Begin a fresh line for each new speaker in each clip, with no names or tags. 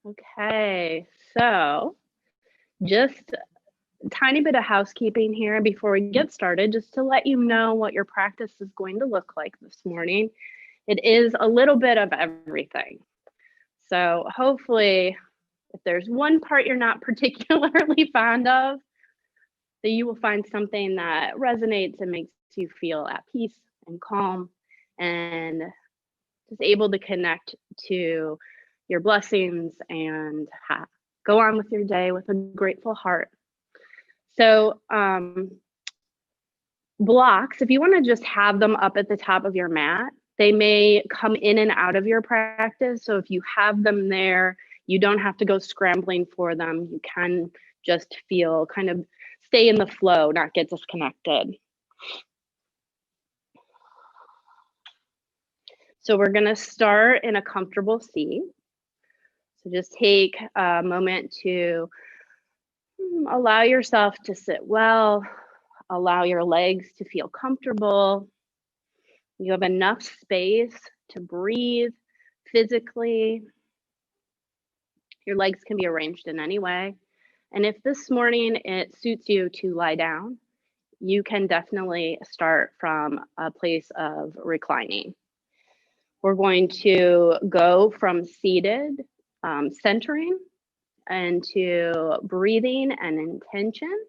Okay, so just a tiny bit of housekeeping here before we get started, just to let you know what your practice is going to look like this morning. It is a little bit of everything. So hopefully, if there's one part you're not particularly fond of, that you will find something that resonates and makes you feel at peace and calm and just able to connect to your blessings and go on with your day with a grateful heart. So, blocks, if you want to just have them up at the top of your mat, they may come in and out of your practice. So, if you have them there, you don't have to go scrambling for them. You can just feel kind of stay in the flow, not get disconnected. So, we're going to start in a comfortable seat. So, just take a moment to allow yourself to sit well, allow your legs to feel comfortable. You have enough space to breathe physically. Your legs can be arranged in any way. And if this morning it suits you to lie down, you can definitely start from a place of reclining. We're going to go from seated, centering, into breathing and intention.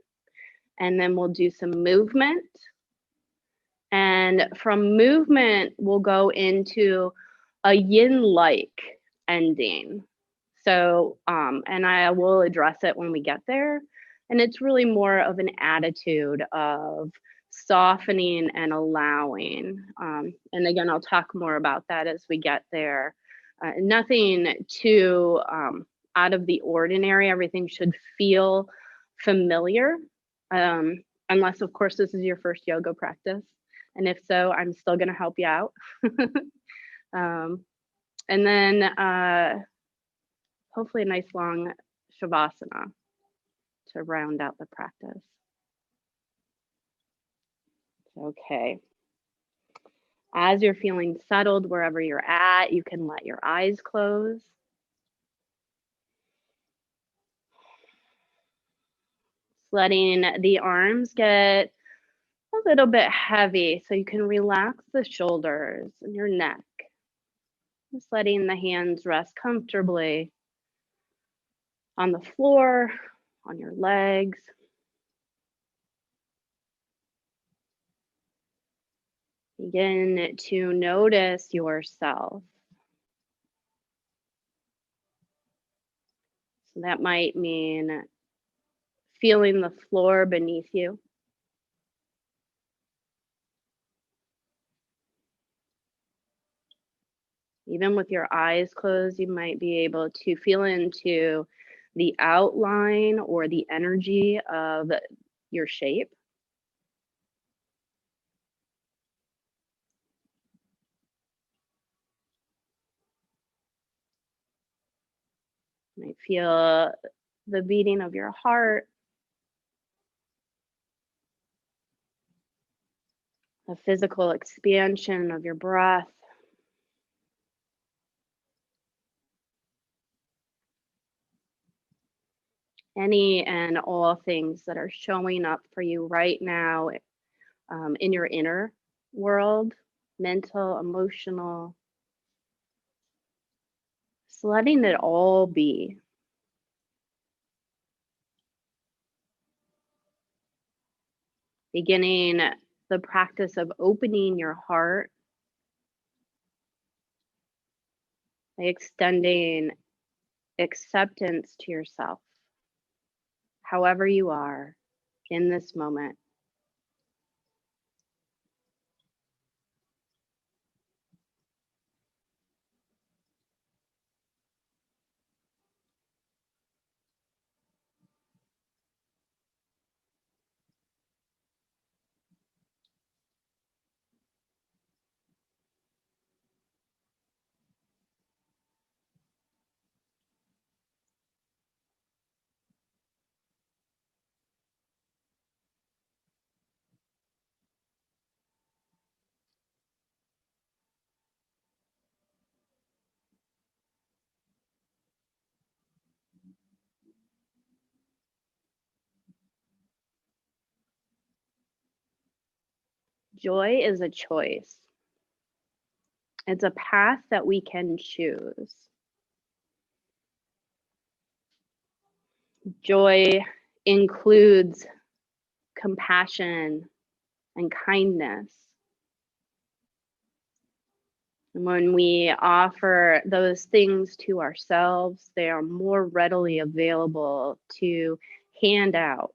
And then we'll do some movement. And from movement, we'll go into a yin-like ending. So, and I will address it when we get there. And it's really more of an attitude of softening and allowing. And again, I'll talk more about that as we get there. Nothing too out of the ordinary. Everything should feel familiar, unless, of course, this is your first yoga practice. And if so, I'm still going to help you out. And then hopefully a nice long shavasana to round out the practice. Okay. As you're feeling settled wherever you're at, you can let your eyes close. Letting the arms get a little bit heavy so you can relax the shoulders and your neck. Just letting the hands rest comfortably on the floor, on your legs. Begin to notice yourself. So that might mean feeling the floor beneath you. Even with your eyes closed, you might be able to feel into the outline or the energy of your shape. You might feel the beating of your heart, the physical expansion of your breath. Any and all things that are showing up for you right now in your inner world, mental, emotional. Just letting it all be. Beginning the practice of opening your heart by extending acceptance to yourself, however you are in this moment. Joy is a choice. It's a path that we can choose. Joy includes compassion and kindness. And when we offer those things to ourselves, they are more readily available to hand out.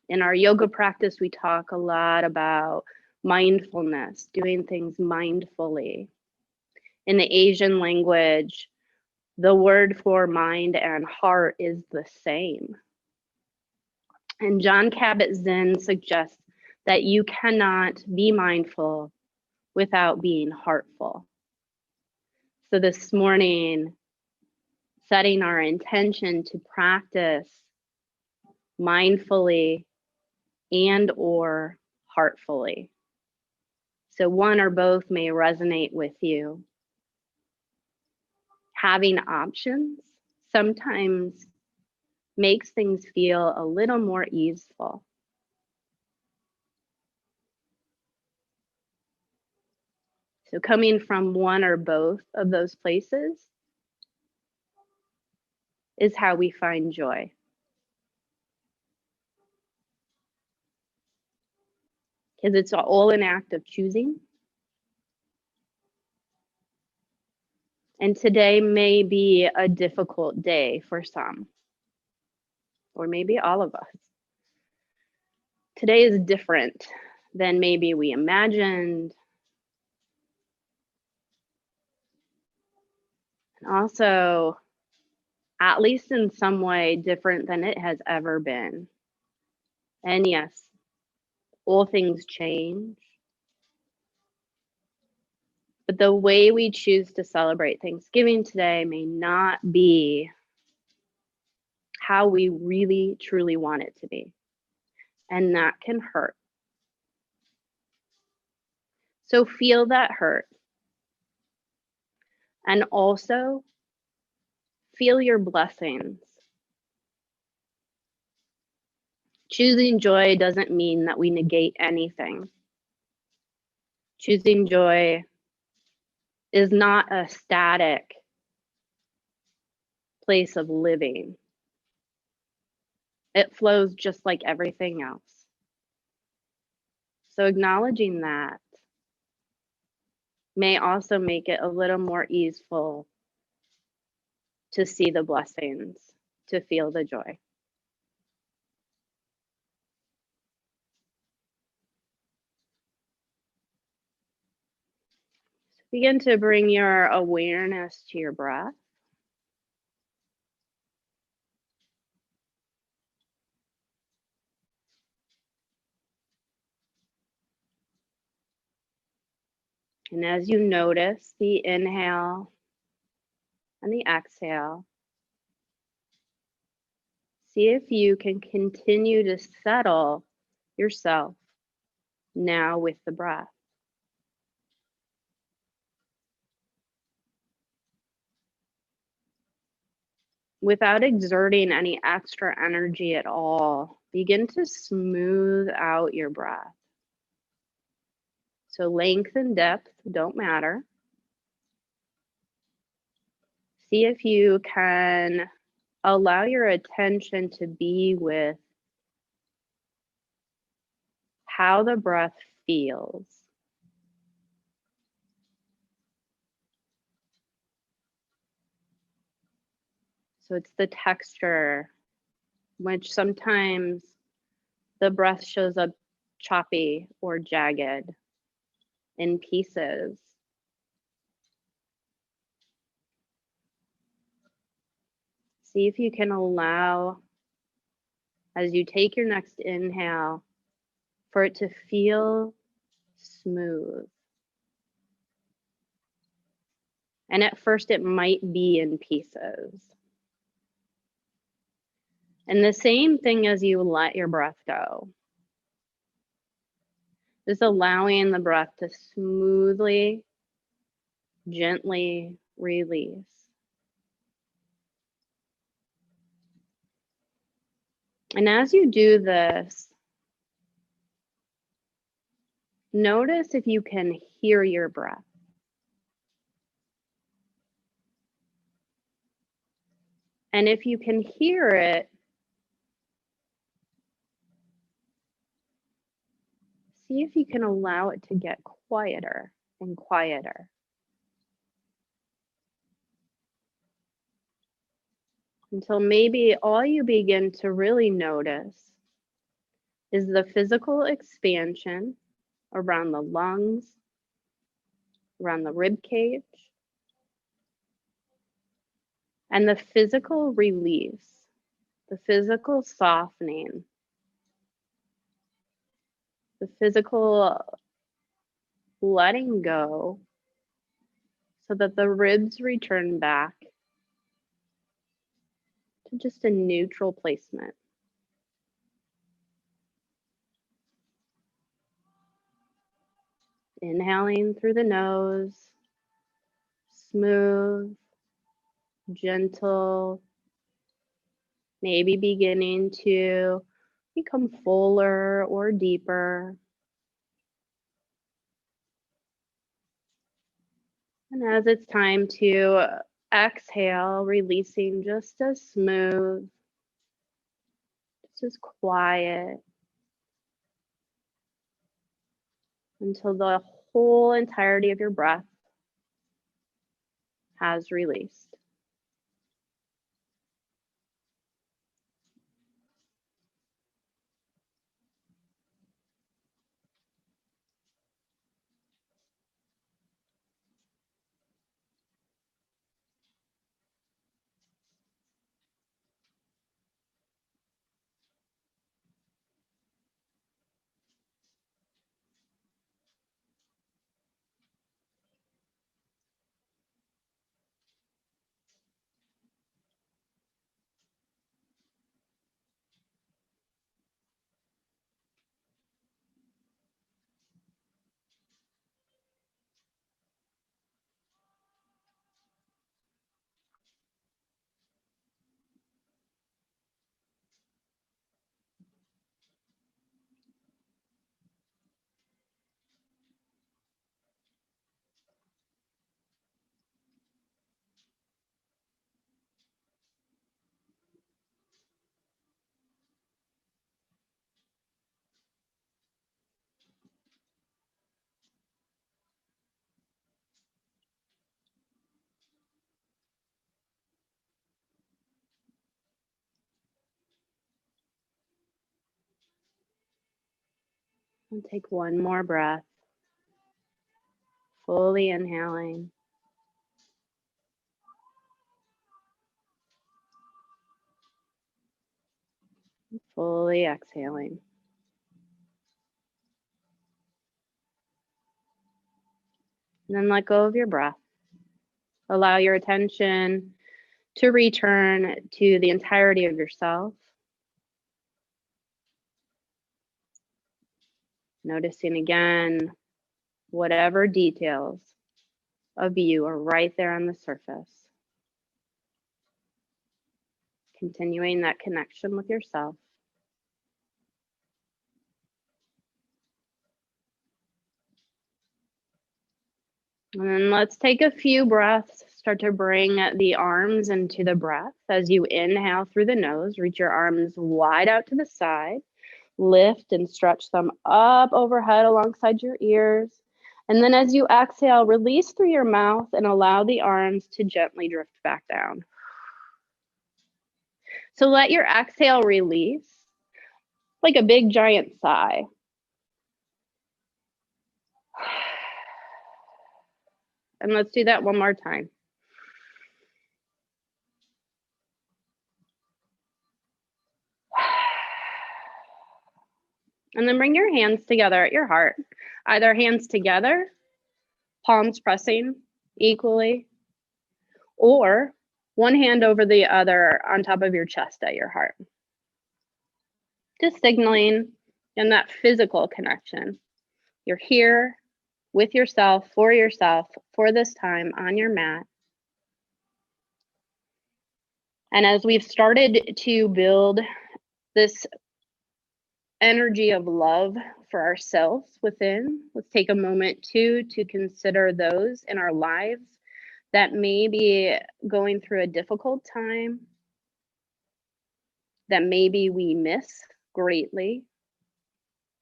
In our yoga practice, we talk a lot about mindfulness, doing things mindfully. In the Asian language, the word for mind and heart is the same. And Jon Kabat-Zinn suggests that you cannot be mindful without being heartful. So this morning, setting our intention to practice mindfully and or heartfully. So one or both may resonate with you. Having options sometimes makes things feel a little more easeful. So coming from one or both of those places is how we find joy. Because it's all an act of choosing. And today may be a difficult day for some, or maybe all of us. Today is different than maybe we imagined. And also, at least in some way, different than it has ever been. And yes, all things change. But the way we choose to celebrate Thanksgiving today may not be how we really, truly want it to be. And that can hurt. So feel that hurt. And also feel your blessings. Choosing joy doesn't mean that we negate anything. Choosing joy is not a static place of living. It flows just like everything else. So acknowledging that may also make it a little more easeful to see the blessings, to feel the joy. Begin to bring your awareness to your breath. And as you notice the inhale and the exhale, see if you can continue to settle yourself now with the breath. Without exerting any extra energy at all, begin to smooth out your breath. So length and depth don't matter. See if you can allow your attention to be with how the breath feels. So it's the texture, which sometimes the breath shows up choppy or jagged in pieces. See if you can allow, as you take your next inhale, for it to feel smooth. And at first it might be in pieces. And the same thing as you let your breath go. Just allowing the breath to smoothly, gently release. And as you do this, notice if you can hear your breath. And if you can hear it, see if you can allow it to get quieter and quieter until maybe all you begin to really notice is the physical expansion around the lungs, around the rib cage, and the physical release, the physical softening, the physical letting go so that the ribs return back to just a neutral placement. Inhaling through the nose, smooth, gentle, maybe beginning to become fuller or deeper. And as it's time to exhale, releasing just as smooth, just as quiet, until the whole entirety of your breath has released. And take one more breath, fully inhaling, fully exhaling. And then let go of your breath. Allow your attention to return to the entirety of yourself. Noticing again whatever details of you are right there on the surface. Continuing that connection with yourself. And then let's take a few breaths. Start to bring the arms into the breath. As you inhale through the nose, reach your arms wide out to the side. Lift and stretch them up overhead alongside your ears. And then as you exhale, release through your mouth and allow the arms to gently drift back down. So let your exhale release like a big giant sigh. And let's do that one more time. And then bring your hands together at your heart. Either hands together, palms pressing equally, or one hand over the other on top of your chest at your heart. Just signaling in that physical connection. You're here with yourself, for this time on your mat. And as we've started to build this energy of love for ourselves within. Let's take a moment too to consider those in our lives that may be going through a difficult time, that maybe we miss greatly,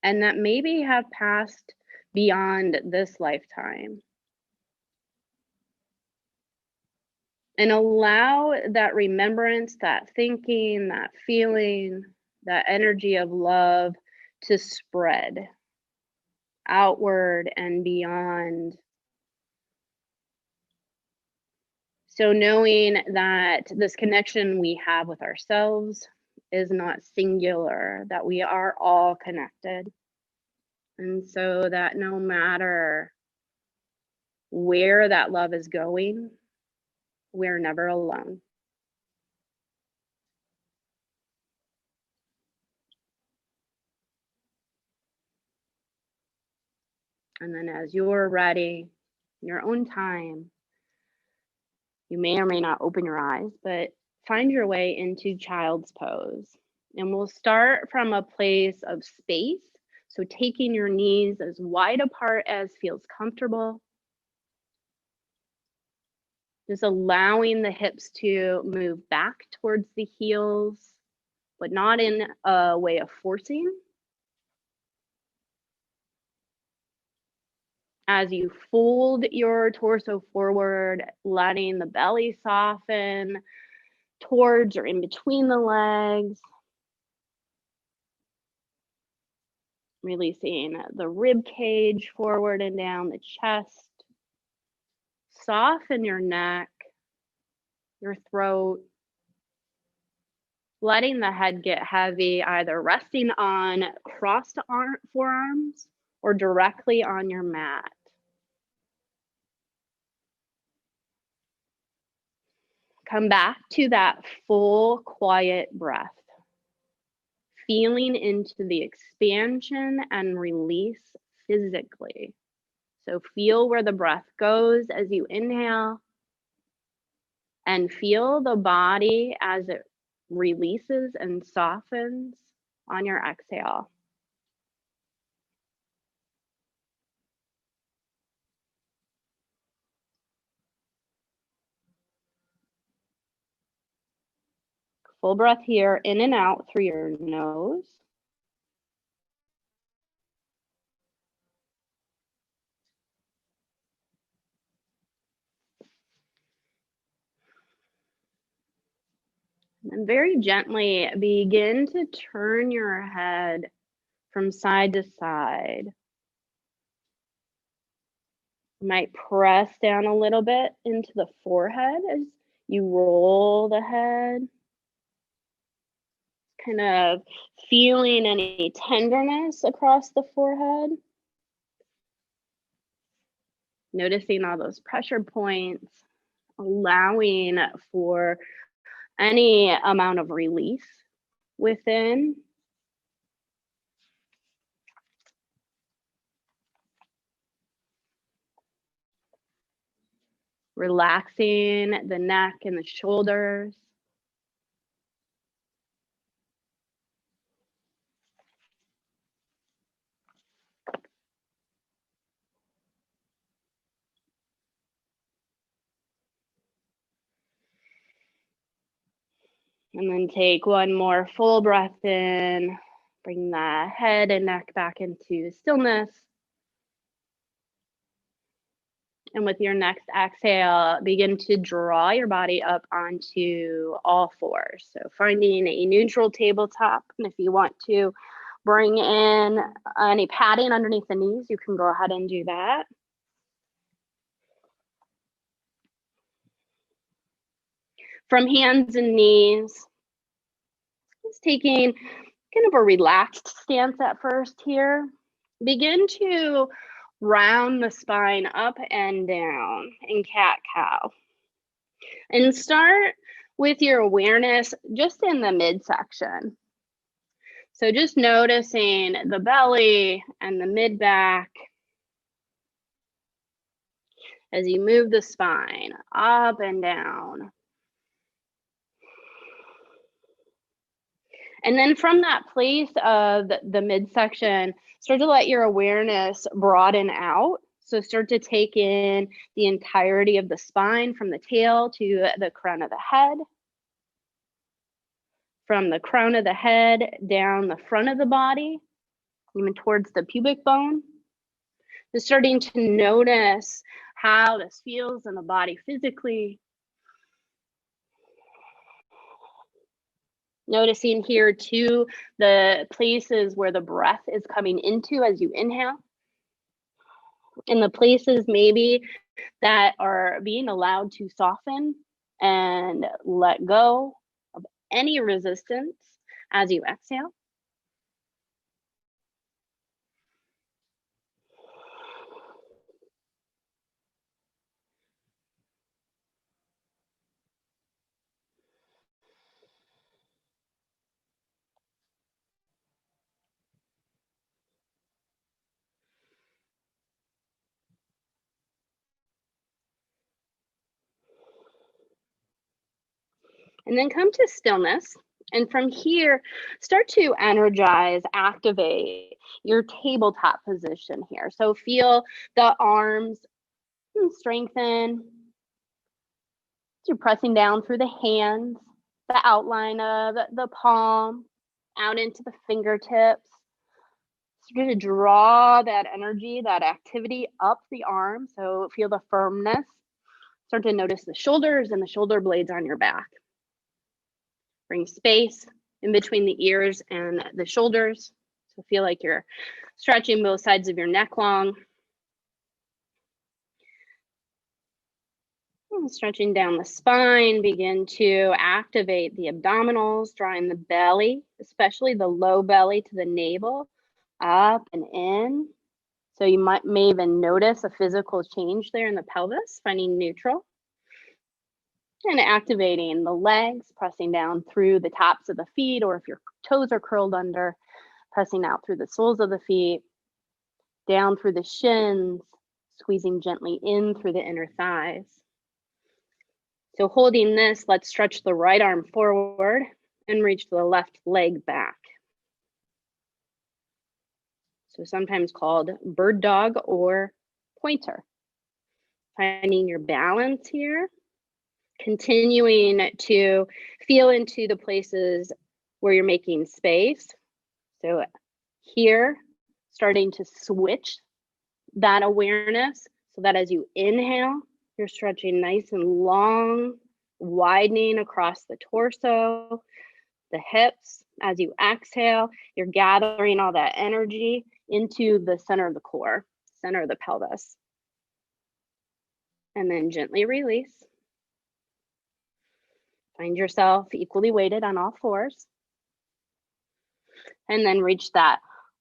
and that maybe have passed beyond this lifetime. And allow that remembrance, that thinking, that feeling, that energy of love to spread outward and beyond. So knowing that this connection we have with ourselves is not singular, that we are all connected. And so that no matter where that love is going, we're never alone. And then as you're ready, in your own time, you may or may not open your eyes, but find your way into child's pose. And we'll start from a place of space. So taking your knees as wide apart as feels comfortable. Just allowing the hips to move back towards the heels, but not in a way of forcing. As you fold your torso forward, letting the belly soften towards or in between the legs. Releasing the rib cage forward and down the chest. Soften your neck, your throat. Letting the head get heavy, either resting on crossed forearms or directly on your mat. Come back to that full, quiet breath. Feeling into the expansion and release physically. So feel where the breath goes as you inhale, and feel the body as it releases and softens on your exhale. Full breath here, in and out through your nose. And very gently begin to turn your head from side to side. You might press down a little bit into the forehead as you roll the head. Kind of feeling any tenderness across the forehead. Noticing all those pressure points, allowing for any amount of release within. Relaxing the neck and the shoulders. And then take one more full breath in. Bring the head and neck back into stillness. And with your next exhale, begin to draw your body up onto all fours. So finding a neutral tabletop. And if you want to bring in any padding underneath the knees, you can go ahead and do that. From hands and knees, just taking kind of a relaxed stance at first here. Begin to round the spine up and down in cat-cow. And start with your awareness just in the midsection. So just noticing the belly and the mid-back as you move the spine up and down. And then from that place of the midsection, start to let your awareness broaden out. So start to take in the entirety of the spine from the tail to the crown of the head. From the crown of the head down the front of the body, even towards the pubic bone. Just starting to notice how this feels in the body physically. Noticing here too, the places where the breath is coming into as you inhale. And the places maybe that are being allowed to soften and let go of any resistance as you exhale. And then come to stillness. And from here, start to energize, activate your tabletop position here. So feel the arms strengthen. You're pressing down through the hands, the outline of the palm, out into the fingertips. Start to draw that energy, that activity up the arm. So feel the firmness. Start to notice the shoulders and the shoulder blades on your back. Bring space in between the ears and the shoulders. So feel like you're stretching both sides of your neck long. And stretching down the spine, begin to activate the abdominals, drawing the belly, especially the low belly to the navel, up and in. So you may even notice a physical change there in the pelvis, finding neutral. And activating the legs, pressing down through the tops of the feet, or if your toes are curled under, pressing out through the soles of the feet, down through the shins, squeezing gently in through the inner thighs. So holding this, let's stretch the right arm forward and reach the left leg back. So sometimes called bird dog or pointer. Finding your balance here. Continuing to feel into the places where you're making space. So here, starting to switch that awareness so that as you inhale, you're stretching nice and long, widening across the torso, the hips. As you exhale, you're gathering all that energy into the center of the core, center of the pelvis. And then gently release. Find yourself equally weighted on all fours. And then reach that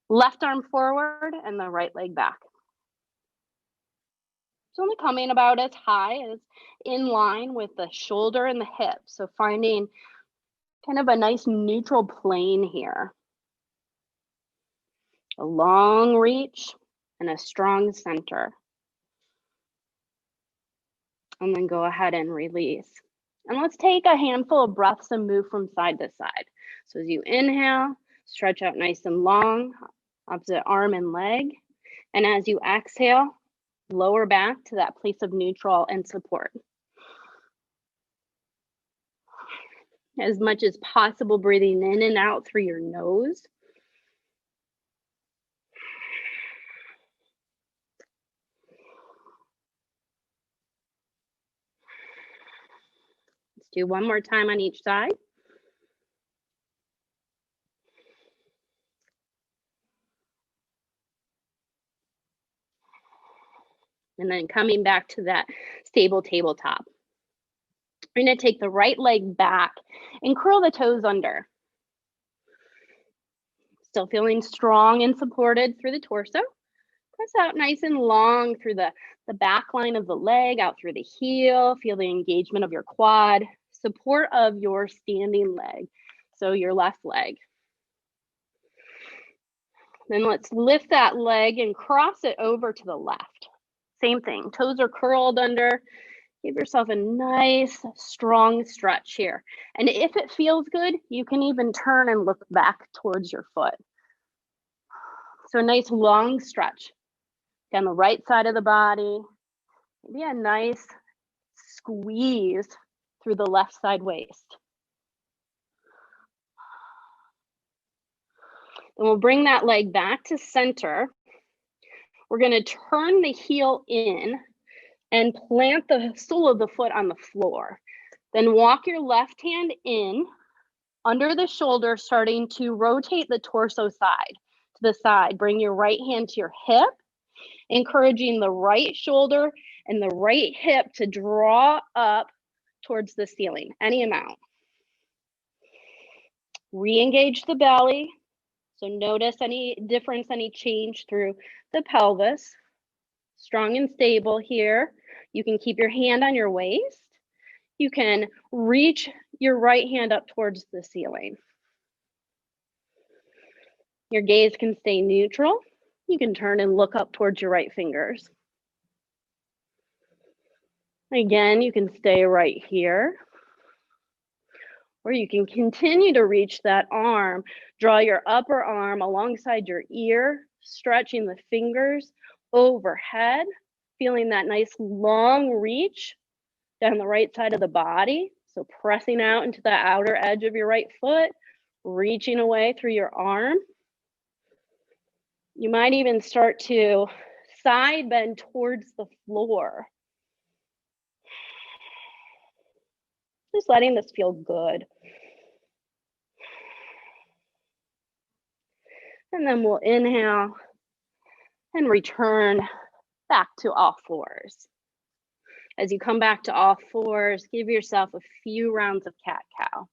left arm forward and the right leg back. It's only coming about as high as in line with the shoulder and the hip. So finding kind of a nice neutral plane here. A long reach and a strong center. And then go ahead and release. And let's take a handful of breaths and move from side to side. So as you inhale, stretch out nice and long, opposite arm and leg. And as you exhale, lower back to that place of neutral and support. As much as possible, breathing in and out through your nose. Let's do one more time on each side. And then coming back to that stable tabletop. We're going to take the right leg back and curl the toes under. Still feeling strong and supported through the torso. Press out nice and long through the back line of the leg, out through the heel. Feel the engagement of your quad, support of your standing leg, so your left leg. Then let's lift that leg and cross it over to the left. Same thing, toes are curled under, Give yourself a nice, strong stretch here. And if it feels good, you can even turn and look back towards your foot. So a nice long stretch down the right side of the body. Maybe a nice squeeze through the left side waist. Then we'll bring that leg back to center. We're going to turn the heel in and plant the sole of the foot on the floor. Then walk your left hand in under the shoulder, starting to rotate the torso side to the side. Bring your right hand to your hip, encouraging the right shoulder and the right hip to draw up towards the ceiling, any amount. Re-engage the belly. So notice any difference, any change through the pelvis. Strong and stable here. You can keep your hand on your waist. You can reach your right hand up towards the ceiling. Your gaze can stay neutral. You can turn and look up towards your right fingers. Again, you can stay right here. Or you can continue to reach that arm. Draw your upper arm alongside your ear, stretching the fingers overhead, feeling that nice long reach down the right side of the body. So pressing out into the outer edge of your right foot, reaching away through your arm. You might even start to side bend towards the floor. Just letting this feel good. And then we'll inhale and return back to all fours. As you come back to all fours, give yourself a few rounds of cat-cow.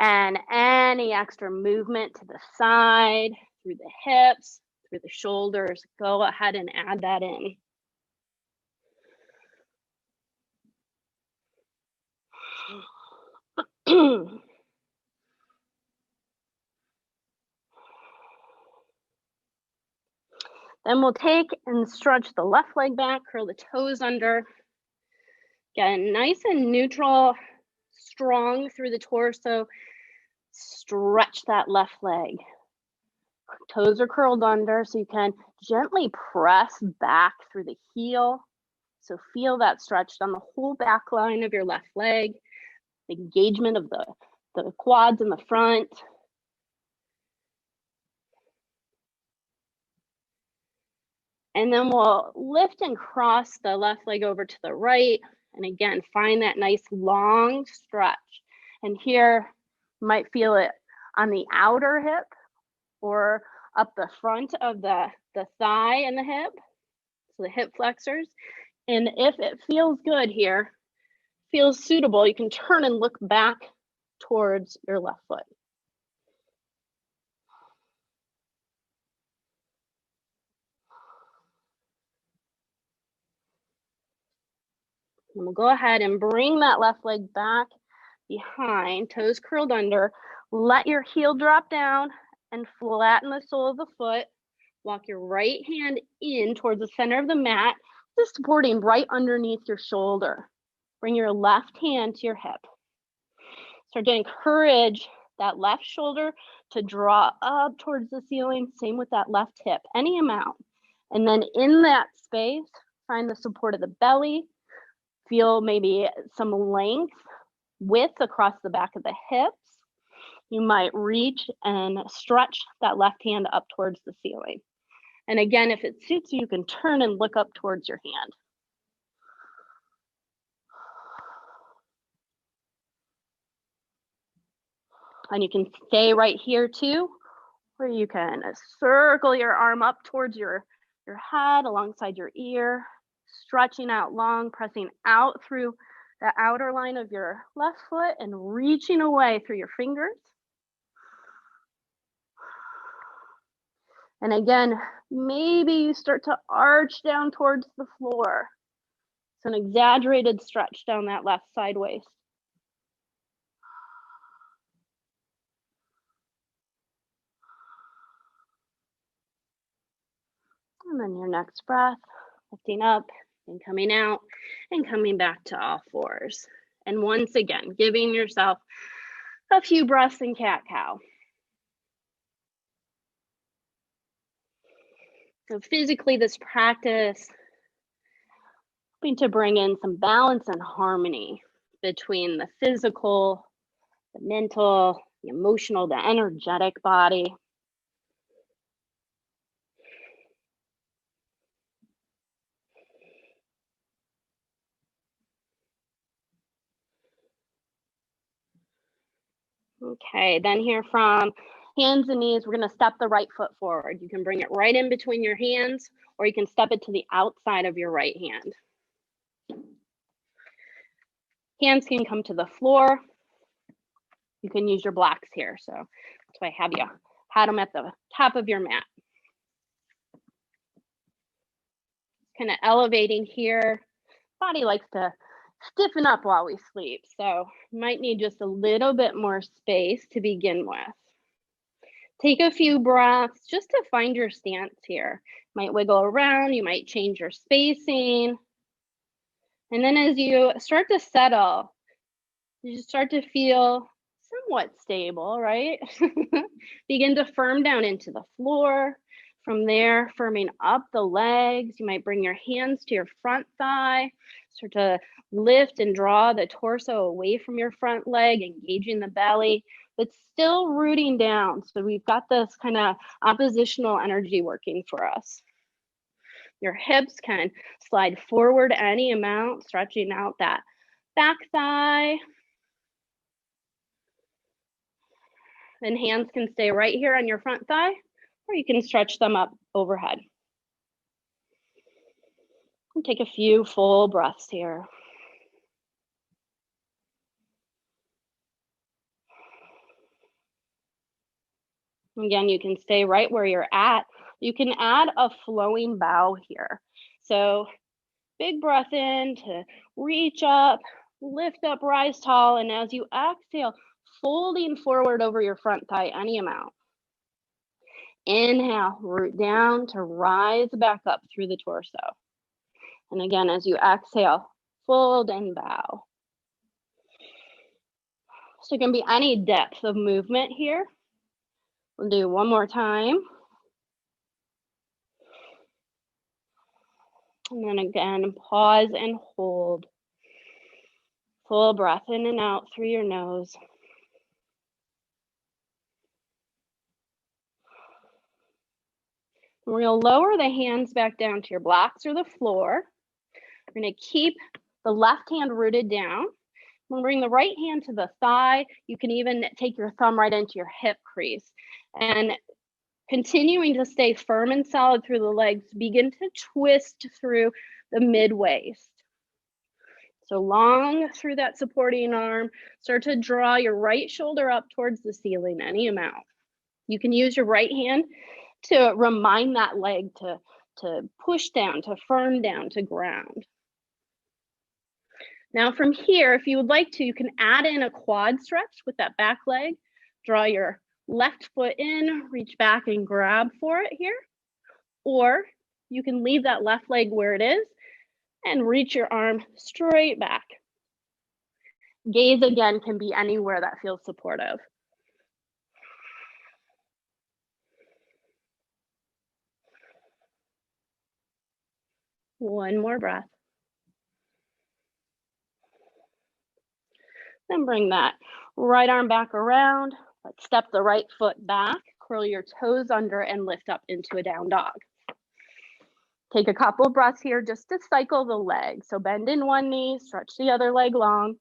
And any extra movement to the side, through the hips, through the shoulders, go ahead and add that in. Then we'll take and stretch the left leg back, curl the toes under. Get nice and neutral, strong through the torso. Stretch that left leg. Toes are curled under, so you can gently press back through the heel. So feel that stretch down the whole back line of your left leg, engagement of the quads in the front. And then we'll lift and cross the left leg over to the right. And again, find that nice long stretch. And here, you might feel it on the outer hip or up the front of the thigh and the hip, so the hip flexors. And if it feels good here, feels suitable, you can turn and look back towards your left foot. And we'll go ahead and bring that left leg back behind, toes curled under. Let your heel drop down and flatten the sole of the foot. Walk your right hand in towards the center of the mat, just supporting right underneath your shoulder. Bring your left hand to your hip. Start to encourage that left shoulder to draw up towards the ceiling. Same with that left hip, any amount. And then in that space, find the support of the belly. Feel maybe some length, width across the back of the hips. You might reach and stretch that left hand up towards the ceiling. And again, if it suits you, you can turn and look up towards your hand. And you can stay right here too, where you can circle your arm up towards your head alongside your ear, stretching out long, pressing out through the outer line of your left foot and reaching away through your fingers. And again, maybe you start to arch down towards the floor. So an exaggerated stretch down that left side waist. And then your next breath, lifting up And coming out and coming back to all fours. And once again, giving yourself a few breaths in cat-cow. So physically, this practice, hoping to bring in some balance and harmony between the physical, the mental, the emotional, the energetic body. Okay, then here from hands and knees, we're gonna step the right foot forward. You can bring it right in between your hands, or you can step it to the outside of your right hand. Hands can come to the floor. You can use your blocks here. So that's why I have you had them at the top of your mat. Kind of elevating here. Body likes to stiffen up while we sleep. So you might need just a little bit more space to begin with. Take a few breaths just to find your stance here. Might wiggle around, you might change your spacing. And then as you start to settle, you just start to feel somewhat stable, right? Begin to firm down into the floor. From there, firming up the legs. You might bring your hands to your front thigh. Start to lift and draw the torso away from your front leg, engaging the belly, but still rooting down. So we've got this kind of oppositional energy working for us. Your hips can slide forward any amount, stretching out that back thigh. Then hands can stay right here on your front thigh, or you can stretch them up overhead. And take a few full breaths here. Again, you can stay right where you're at. You can add a flowing bow here. So big breath in to reach up, lift up, rise tall, and as you exhale, folding forward over your front thigh any amount. Inhale, root down to rise back up through the torso. And again, as you exhale, fold and bow. So it can be any depth of movement here. We'll do one more time. And then again, pause and hold. Full breath in and out through your nose. We're going to lower the hands back down to your blocks or the floor. We're going to keep the left hand rooted down. We'll bring the right hand to the thigh. You can even take your thumb right into your hip crease. And continuing to stay firm and solid through the legs, begin to twist through the mid-waist. So long through that supporting arm. Start to draw your right shoulder up towards the ceiling, any amount. You can use your right hand to remind that leg to push down, to firm down, to ground. Now from here, if you would like to, you can add in a quad stretch with that back leg. Draw your left foot in, reach back and grab for it here. Or you can leave that left leg where it is and reach your arm straight back. Gaze again can be anywhere that feels supportive. One more breath. Then bring that right arm back around. Let's step the right foot back, curl your toes under and lift up into a down dog. Take a couple breaths here just to cycle the legs. So bend in one knee, stretch the other leg long.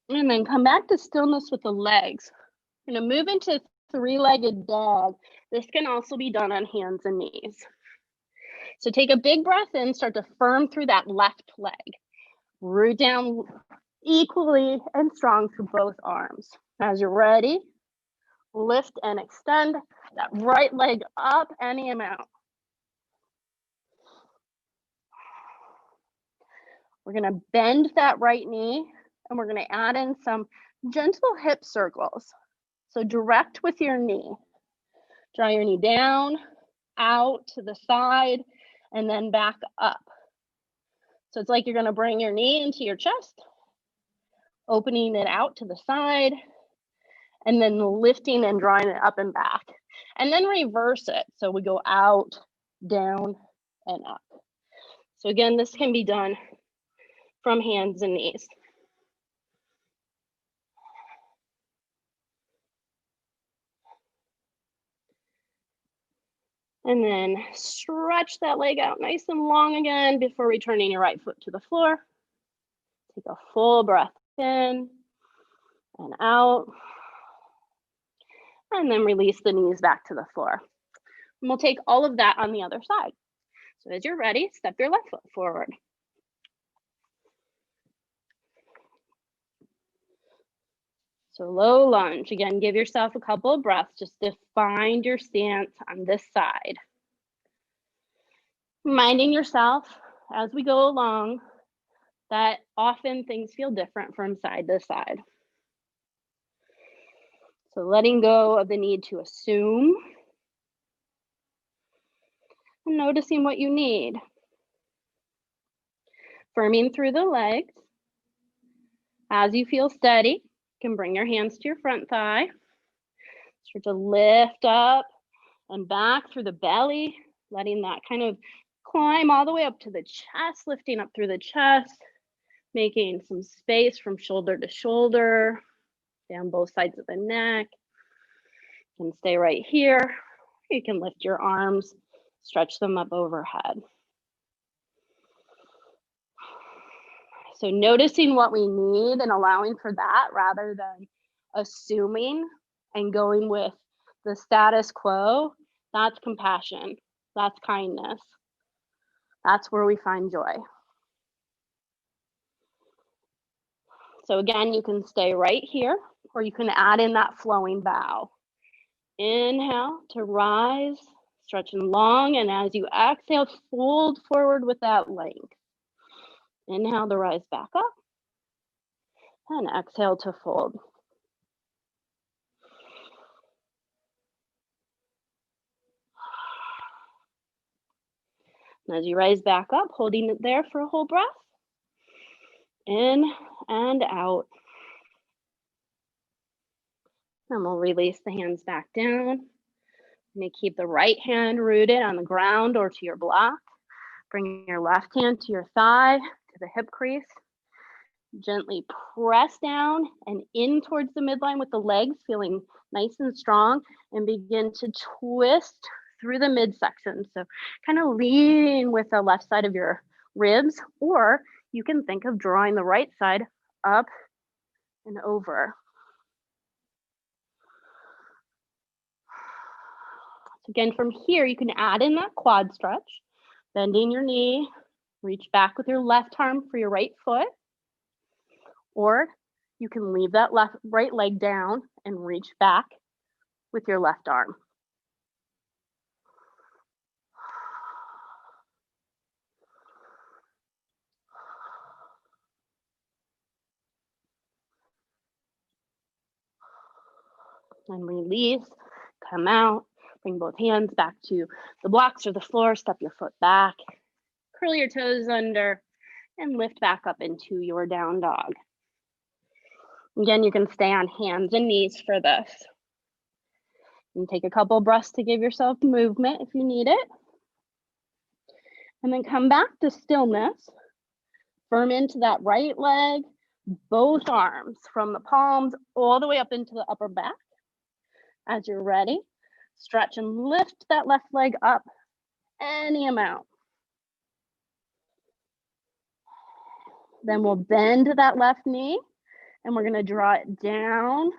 And then come back to stillness with the legs. We're gonna move into three-legged dog. This can also be done on hands and knees. So take a big breath in, start to firm through that left leg. Root down equally and strong through both arms. As you're ready, lift and extend that right leg up any amount. We're gonna bend that right knee and we're gonna add in some gentle hip circles. So direct with your knee. Draw your knee down, out to the side, and then back up. So it's like you're gonna bring your knee into your chest, opening it out to the side, and then lifting and drawing it up and back. And then reverse it. So we go out, down, and up. So again, this can be done from hands and knees. And then stretch that leg out nice and long again before returning your right foot to the floor. Take a full breath in and out. And then release the knees back to the floor. And we'll take all of that on the other side. So as you're ready, step your left foot forward. So low lunge. Again, give yourself a couple of breaths just to find your stance on this side. Reminding yourself as we go along that often things feel different from side to side. So letting go of the need to assume and noticing what you need. Firming through the legs. As you feel steady, you can bring your hands to your front thigh. Start to lift up and back through the belly, letting that kind of climb all the way up to the chest, lifting up through the chest, making some space from shoulder to shoulder, down both sides of the neck. You can stay right here. You can lift your arms, stretch them up overhead. So noticing what we need and allowing for that rather than assuming and going with the status quo, that's compassion, that's kindness. That's where we find joy. So again, you can stay right here, or you can add in that flowing bow. Inhale to rise, stretching long, and as you exhale, fold forward with that length. Inhale to rise back up, and exhale to fold. And as you rise back up, holding it there for a whole breath. In and out. And we'll release the hands back down. I'm going to keep the right hand rooted on the ground or to your block. Bring your left hand to your thigh, to the hip crease. Gently press down and in towards the midline with the legs feeling nice and strong, and begin to twist through the midsection. So kind of lean with the left side of your ribs, or you can think of drawing the right side up and over. So again, from here, you can add in that quad stretch, bending your knee, reach back with your left arm for your right foot, or you can leave that right leg down and reach back with your left arm. And release, come out, bring both hands back to the blocks or the floor, step your foot back, curl your toes under, and lift back up into your down dog. Again, you can stay on hands and knees for this. And take a couple breaths to give yourself movement if you need it. And then come back to stillness. Firm into that right leg, both arms from the palms all the way up into the upper back. As you're ready, stretch and lift that left leg up any amount. Then we'll bend that left knee and we're going to draw it down.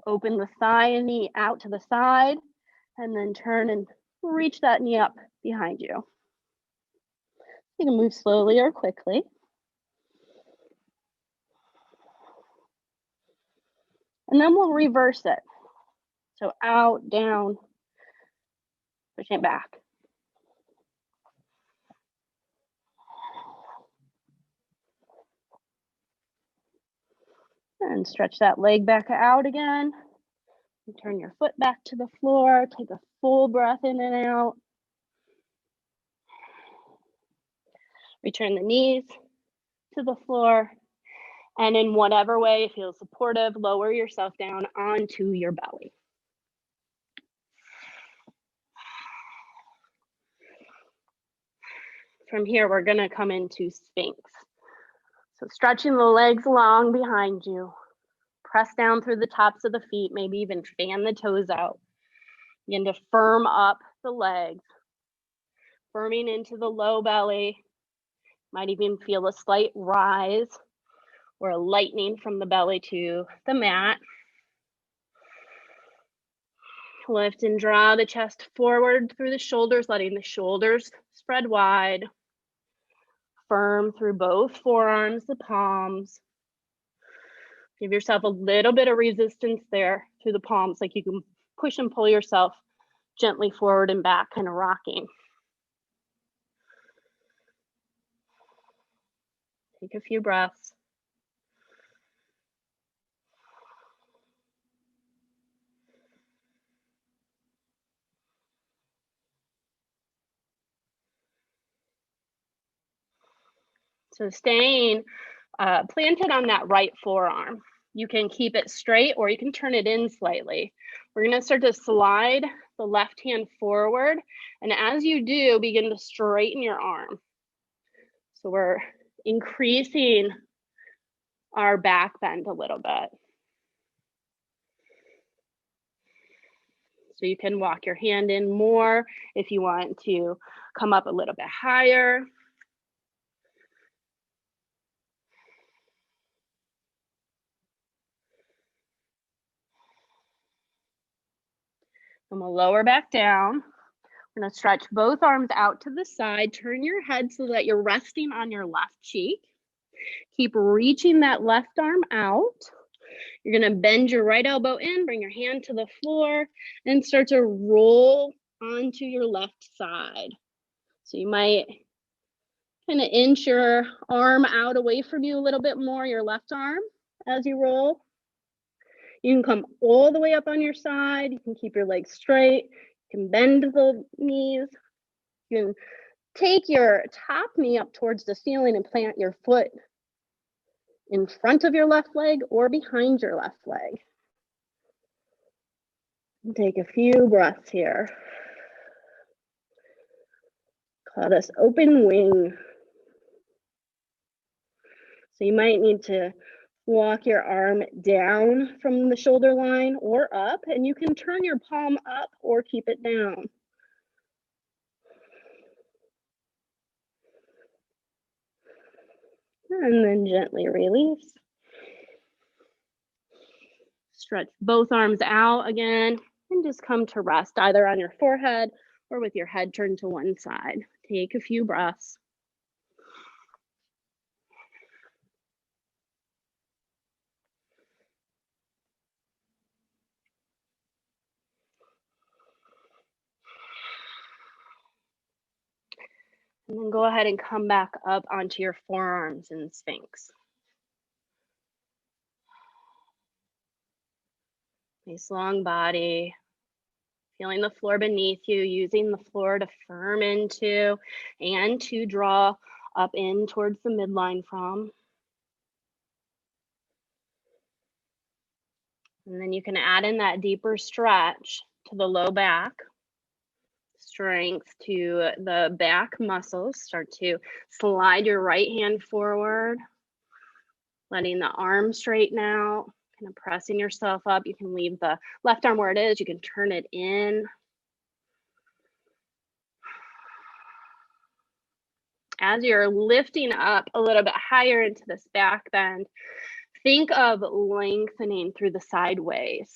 Open the thigh and knee out to the side, and then turn and reach that knee up behind you. You can move slowly or quickly. And then we'll reverse it. So out, down, pushing it back. And stretch that leg back out again. Turn your foot back to the floor. Take a full breath in and out. Return the knees to the floor. And in whatever way feels supportive, lower yourself down onto your belly. From here, we're gonna come into Sphinx. So stretching the legs long behind you. Press down through the tops of the feet, maybe even fan the toes out. Begin to firm up the legs, firming into the low belly. Might even feel a slight rise or a lightening from the belly to the mat. Lift and draw the chest forward through the shoulders, letting the shoulders spread wide. Firm through both forearms, the palms. Give yourself a little bit of resistance there through the palms, like you can push and pull yourself gently forward and back, kind of rocking. Take a few breaths. So staying planted on that right forearm. You can keep it straight or you can turn it in slightly. We're gonna start to slide the left hand forward. And as you do, begin to straighten your arm. So we're increasing our back bend a little bit. So you can walk your hand in more if you want to come up a little bit higher. And we'll lower back down. We're gonna stretch both arms out to the side. Turn your head so that you're resting on your left cheek. Keep reaching that left arm out. You're gonna bend your right elbow in, bring your hand to the floor, and start to roll onto your left side. So you might kind of inch your arm out away from you a little bit more, your left arm, as you roll. You can come all the way up on your side. You can keep your legs straight. You can bend the knees. You can take your top knee up towards the ceiling and plant your foot in front of your left leg or behind your left leg. And take a few breaths here. Call this open wing. So you might need to walk your arm down from the shoulder line or up, and you can turn your palm up or keep it down. And then gently release. Stretch both arms out again and just come to rest either on your forehead or with your head turned to one side. Take a few breaths. And then go ahead and come back up onto your forearms in Sphinx. Nice long body. Feeling the floor beneath you, using the floor to firm into and to draw up in towards the midline from. And then you can add in that deeper stretch to the low back. Strength to the back muscles. Start to slide your right hand forward, letting the arm straighten out, kind of pressing yourself up. You can leave the left arm where it is. You can turn it in. As you're lifting up a little bit higher into this back bend, think of lengthening through the sideways.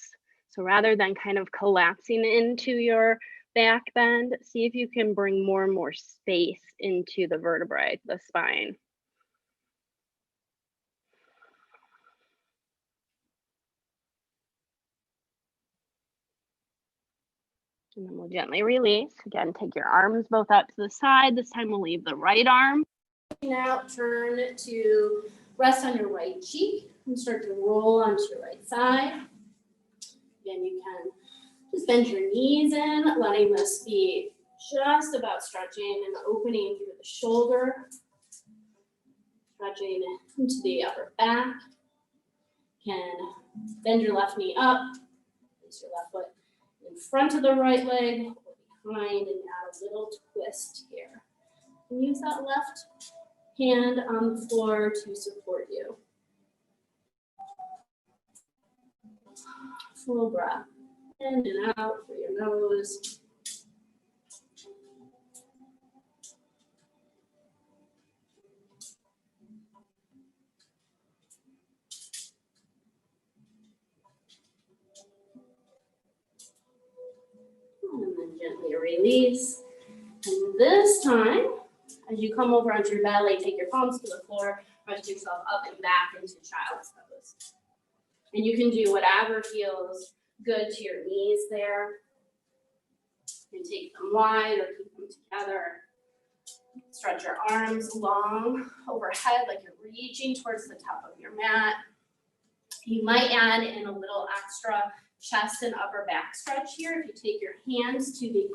So rather than kind of collapsing into your back bend, see if you can bring more and more space into the vertebrae, the spine. And then we'll gently release. Again, take your arms both out to the side. This time we'll leave the right arm out, turn to rest on your right cheek and start to roll onto your right side.
Again, you can just bend your knees in, letting this be just about stretching and opening through the shoulder, stretching into the upper back. Can bend your left knee up, place your left foot in front of the right leg or behind, and add a little twist here. And use that left hand on the floor to support you. Full breath in and out through your nose. And then gently release. And this time, as you come over onto your belly, take your palms to the floor, press yourself up and back into child's pose. And you can do whatever feels good to your knees there. You can take them wide or keep them together. Stretch your arms long overhead like you're reaching towards the top of your mat. You might add in a little extra chest and upper back stretch here. If you take your hands to the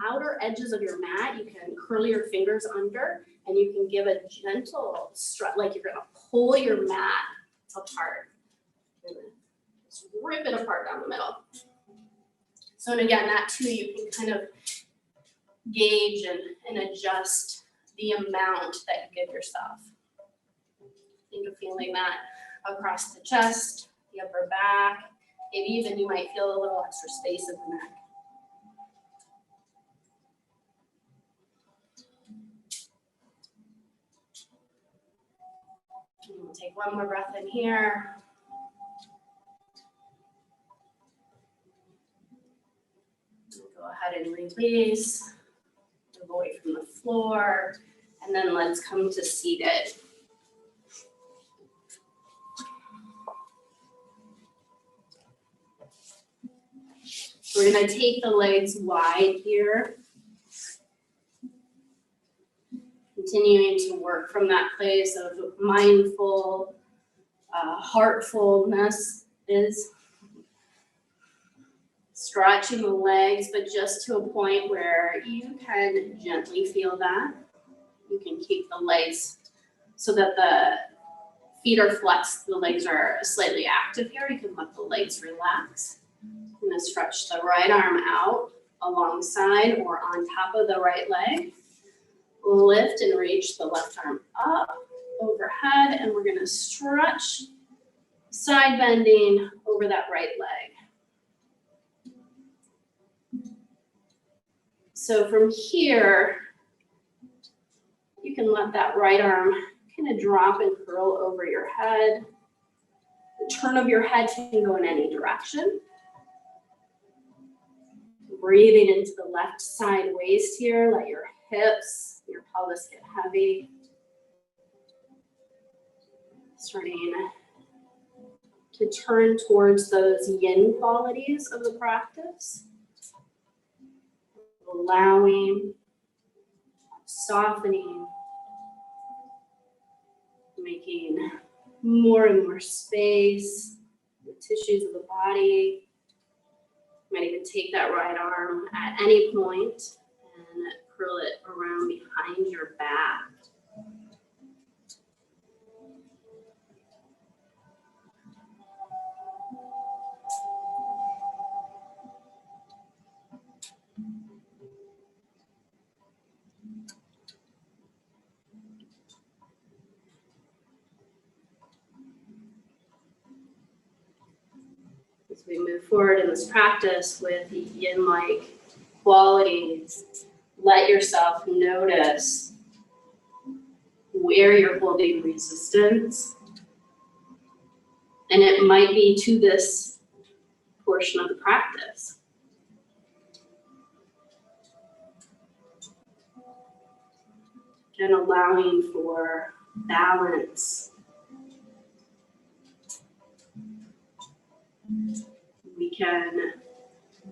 outer edges of your mat, you can curl your fingers under and you can give a gentle stretch, like you're gonna pull your mat apart. Just rip it apart down the middle. So, and again, that too, you can kind of gauge and adjust the amount that you give yourself. Think of feeling that across the chest, the upper back, maybe even you might feel a little extra space in the neck. And we'll take one more breath in here. Go ahead and release. Move away from the floor. And then let's come to seated. We're going to take the legs wide here. Continuing to work from that place of mindful, heartfulness is stretching the legs, but just to a point where you can gently feel that. You can keep the legs so that the feet are flexed, the legs are slightly active here. You can let the legs relax. I'm going to stretch the right arm out alongside or on top of the right leg. Lift and reach the left arm up overhead, and we're going to stretch side bending over that right leg. So from here, you can let that right arm kind of drop and curl over your head. The turn of your head can go in any direction. Breathing into the left side waist here, let your hips, your pelvis get heavy. Starting to turn towards those yin qualities of the practice. Allowing, softening, making more and more space, the tissues of the body. You might even take that right arm at any point and curl it around behind your back. As we move forward in this practice with the yin-like qualities, let yourself notice where you're holding resistance. And it might be to this portion of the practice. And allowing for balance. We can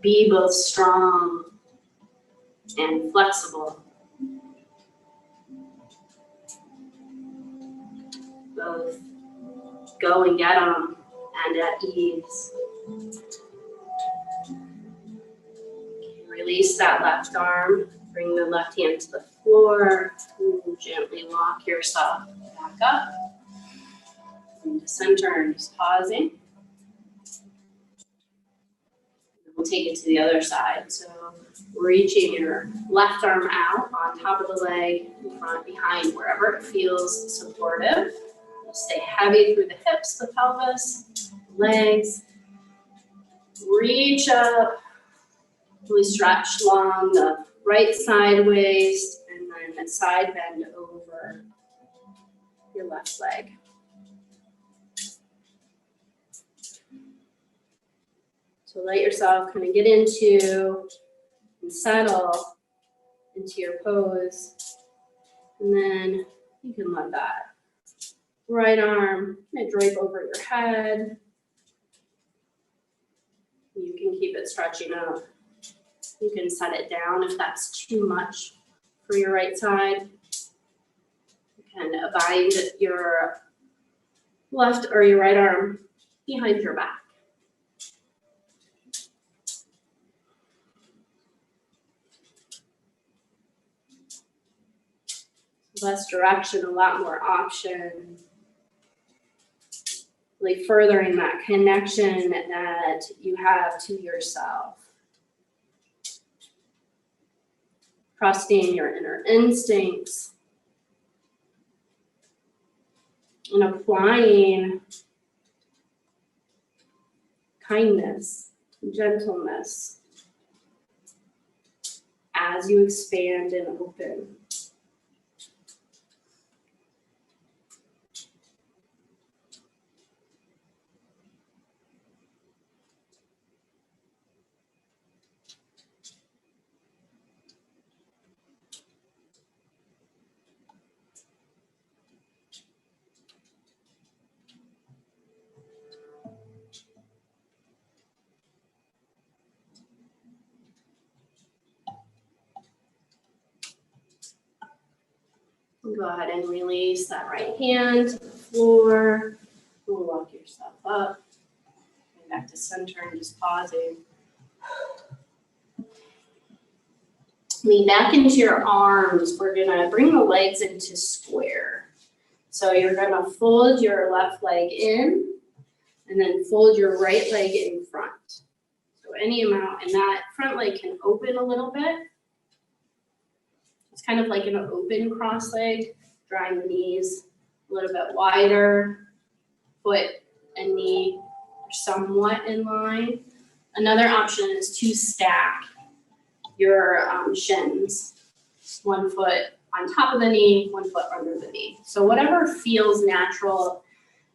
be both strong and flexible. Both go and get 'em and at ease. Release that left arm. Bring the left hand to the floor. And gently walk yourself back up. Into center and just pausing. We'll take it to the other side. So reaching your left arm out on top of the leg, in front, behind, wherever it feels supportive. Stay heavy through the hips, the pelvis, legs. Reach up. Really stretch long the right side waist and then side bend over your left leg. So let yourself kind of get into and settle into your pose. And then you can let that right arm kind of drape over your head. You can keep it stretching up. You can set it down if that's too much for your right side. You can bind your left or your right arm behind your back. Less direction, a lot more option. Really furthering that connection that you have to yourself. Trusting your inner instincts. And applying kindness, gentleness as you expand and open. Go ahead and release that right hand to the floor. We'll walk yourself up. Back to center and just pausing. Lean back into your arms. We're gonna bring the legs into square. So you're gonna fold your left leg in and then fold your right leg in front. So any amount, and that front leg can open a little bit. It's kind of like an open cross leg, drawing the knees a little bit wider, foot and knee are somewhat in line. Another option is to stack your shins, one foot on top of the knee, one foot under the knee. So whatever feels natural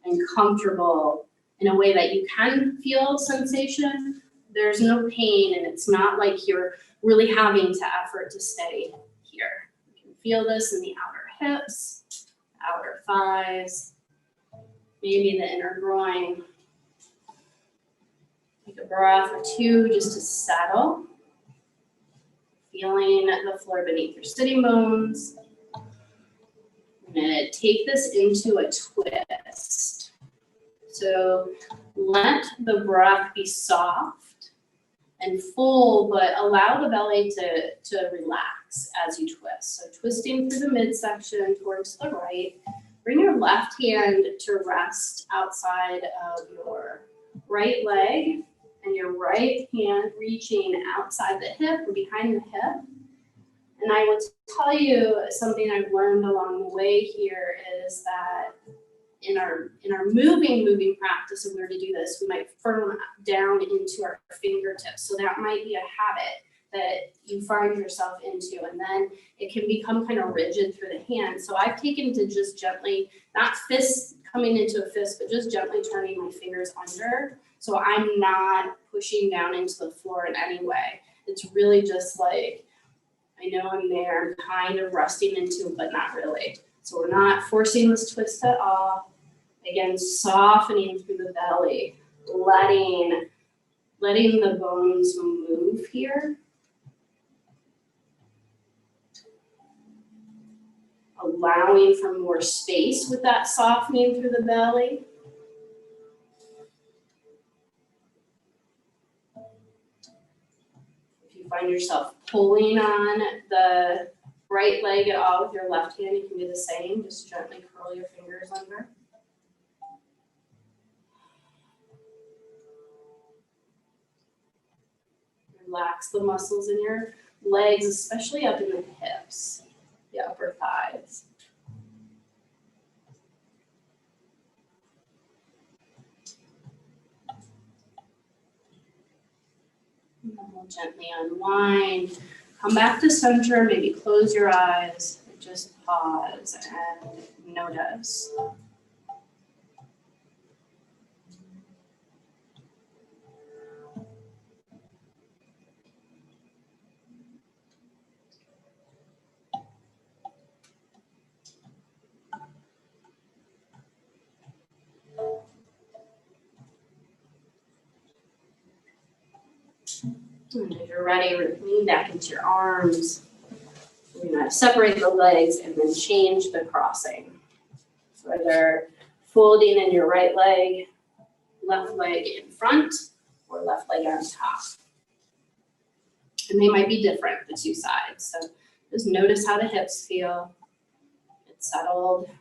and comfortable in a way that you can feel sensation, there's no pain and it's not like you're really having to effort to stay here. You can feel this in the outer hips, outer thighs, maybe the inner groin. Take a breath or two just to settle. Feeling the floor beneath your sitting bones. I'm gonna take this into a twist. So let the breath be soft and full, but allow the belly to relax as you twist. So twisting through the midsection towards the right. Bring your left hand to rest outside of your right leg and your right hand reaching outside the hip or behind the hip. And I will tell you something I've learned along the way here is that in our moving practice, if we were to do this, we might firm down into our fingertips. So that might be a habit that you find yourself into, and then it can become kind of rigid through the hand. So I've taken to just gently, not fist coming into a fist, but just gently turning my fingers under. So I'm not pushing down into the floor in any way. It's really just like, I know I'm there, I'm kind of resting into it, but not really. So we're not forcing this twist at all. Again, softening through the belly, letting the bones move here. Allowing for more space with that softening through the belly. you find yourself pulling on the right leg at all with your left hand, you can do the same. Just gently curl your fingers under. Relax the muscles in your legs, especially up in the hips, the upper thighs. And then we'll gently unwind. Come back to center, maybe close your eyes, just pause and notice. And if you're ready, lean back into your arms. We're going to separate the legs and then change the crossing. So either folding in your right leg, left leg in front, or left leg on top. And they might be different, the two sides. So just notice how the hips feel. It's settled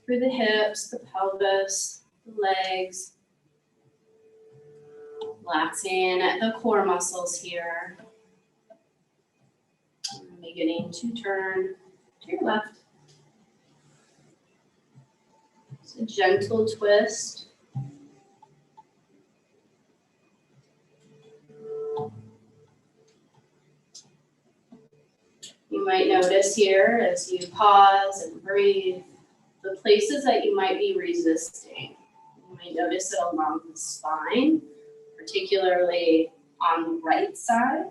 through the hips, the pelvis, the legs. Relaxing the core muscles here. And beginning to turn to your left. It's a gentle twist. You might notice here as you pause and breathe, the places that you might be resisting. You might notice it along the spine, particularly on the right side.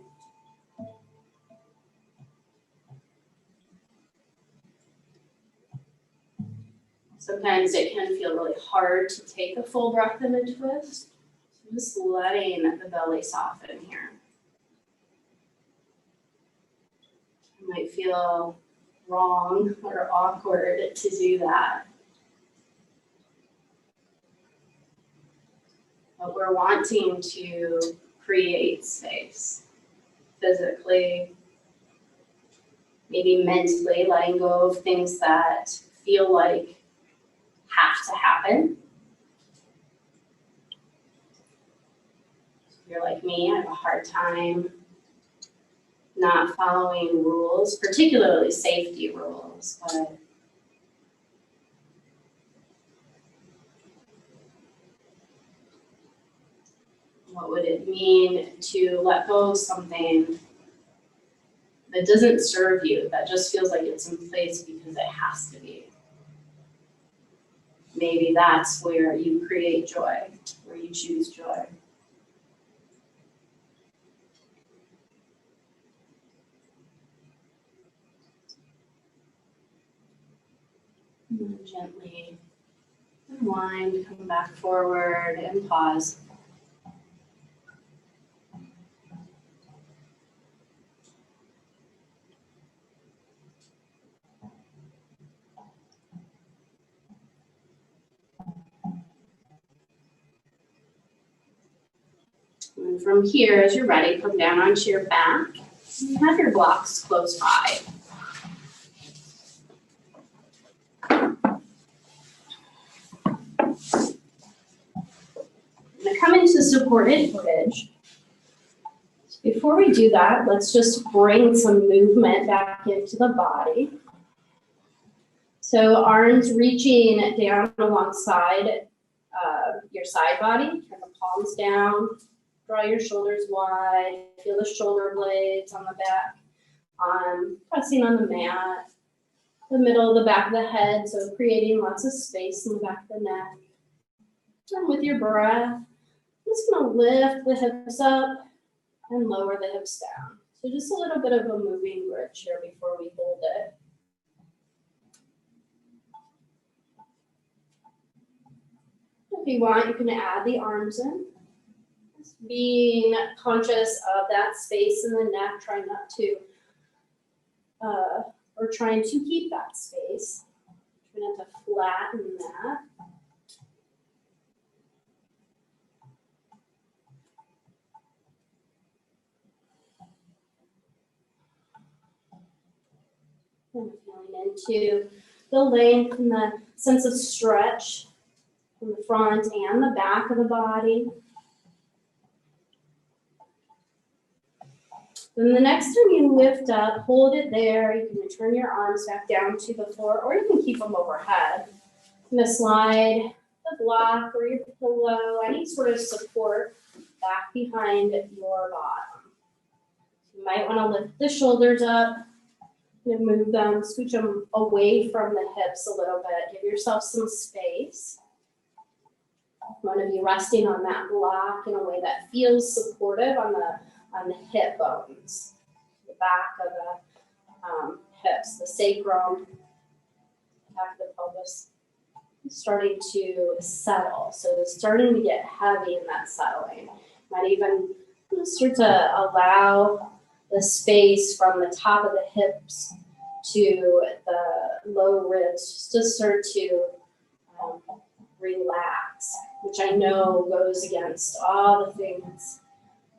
Sometimes it can feel really hard to take a full breath in a twist. So just letting the belly soften here. It might feel wrong or awkward to do that. But we're wanting to create space physically, maybe mentally, letting go of things that feel like have to happen. If you're like me, I have a hard time not following rules, particularly safety rules, but what would it mean to let go of something that doesn't serve you, that just feels like it's in place because it has to be? Maybe that's where you create joy, where you choose joy. And then gently unwind, come back forward and pause. And from here, as you're ready, come down onto your back. You have your blocks close by. I'm going to come into supported bridge. Before we do that, let's just bring some movement back into the body. So arms reaching down alongside your side body. Turn the palms down. Draw your shoulders wide. Feel the shoulder blades on the back. Pressing on the mat. The middle of the back of the head, so creating lots of space in the back of the neck. And with your breath, just going to lift the hips up and lower the hips down. So just a little bit of a moving bridge here before we hold it. If you want, you can add the arms in. Just being conscious of that space in the neck, trying not to, or trying to keep that space. Trying not to flatten that. And feeling into the length and the sense of stretch from the front and the back of the body. Then the next time you lift up, hold it there. You can return your arms back down to the floor, or you can keep them overhead. I'm going to slide the block or your pillow, any sort of support back behind your bottom. You might want to lift the shoulders up and move them, scooch them away from the hips a little bit. Give yourself some space. You want to be resting on that block in a way that feels supportive on the hip bones, the back of the hips, the sacrum, back of the pelvis, starting to settle. So it's starting to get heavy in that settling. Might even start to allow the space from the top of the hips to the low ribs just to start to relax, which I know goes against all the things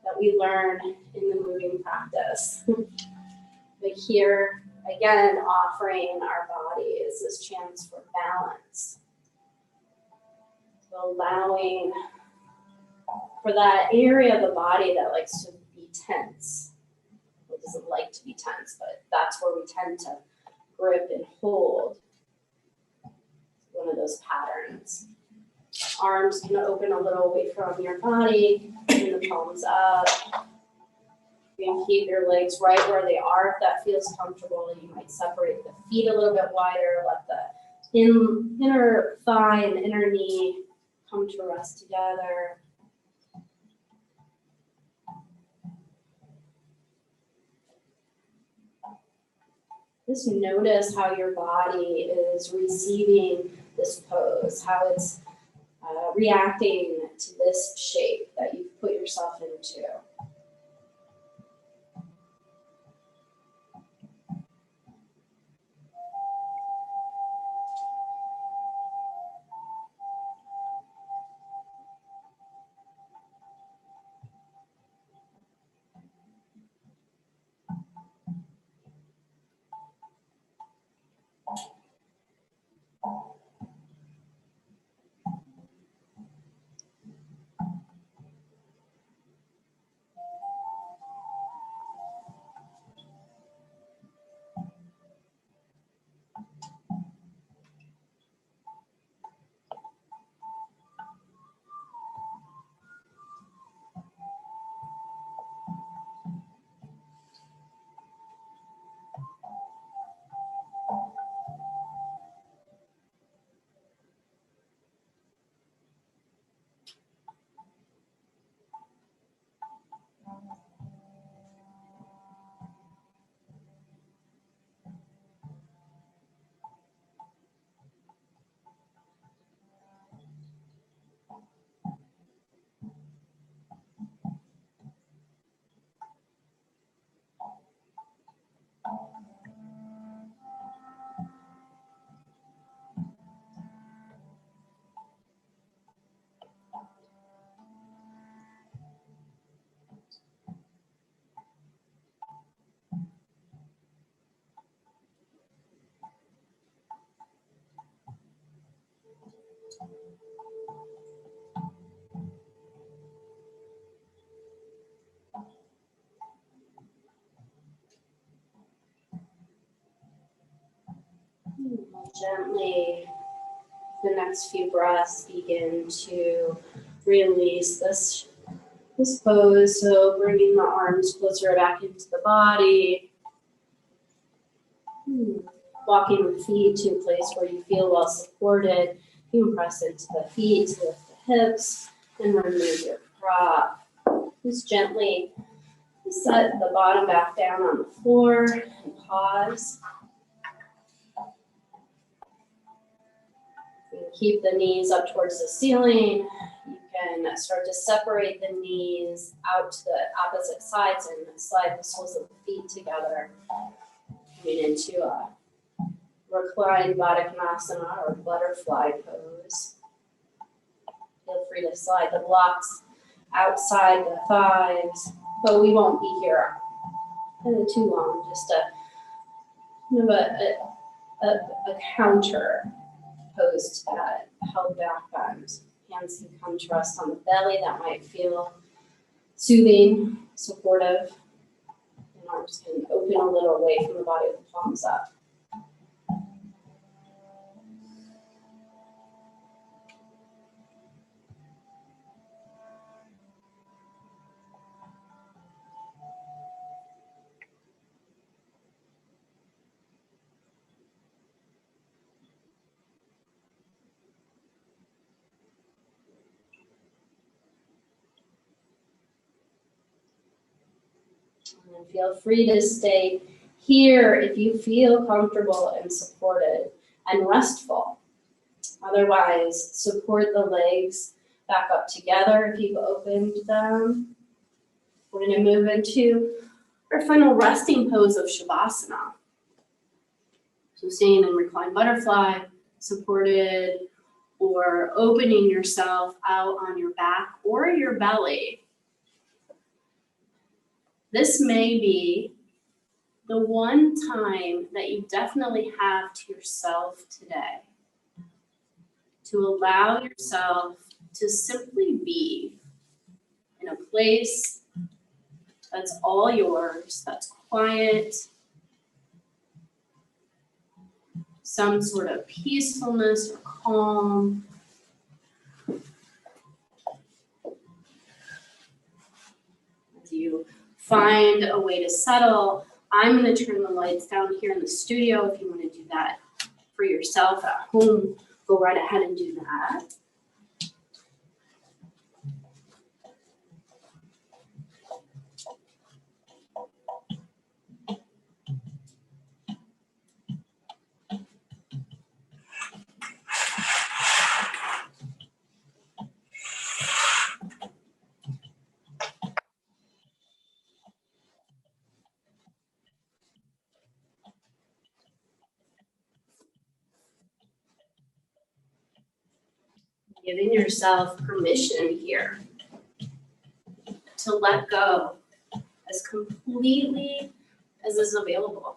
that we learn in the moving practice. But here, again, offering our bodies this chance for balance. So allowing for that area of the body that likes to be tense. It doesn't like to be tense, but that's where we tend to grip and hold. One of those patterns. Arms can open a little away from your body, bring the palms up. You can keep your legs right where they are if that feels comfortable. You might separate the feet a little bit wider, let the inner thigh and inner knee come to rest together. Just notice how your body is receiving this pose, how it's reacting to this shape that you've put yourself into. Gently, the next few breaths, begin to release this pose. So bringing the arms closer back into the body. Walking the feet to a place where you feel well supported. You can press into the feet to lift the hips and remove your prop. Just gently set the bottom back down on the floor and pause. You can keep the knees up towards the ceiling. You can start to separate the knees out to the opposite sides and slide the soles of the feet together. Coming into a reclined Baddha Konasana or butterfly pose. Feel free to slide the blocks outside the thighs, but we won't be here too long, just to kind of a counter pose to that held back bend. Hands can come to rest on the belly. That might feel soothing, supportive. And arms can open a little away from the body with the palms up. And feel free to stay here if you feel comfortable and supported and restful. Otherwise, support the legs back up together if you've opened them. We're going to move into our final resting pose of Shavasana. So staying in reclined butterfly, supported, or opening yourself out on your back or your belly. This may be the one time that you definitely have to yourself today to allow yourself to simply be in a place that's all yours, that's quiet, some sort of peacefulness or calm. As you find a way to settle, I'm going to turn the lights down here in the studio. If you want to do that for yourself at home, go right ahead and do that. Giving yourself permission here to let go as completely as is available.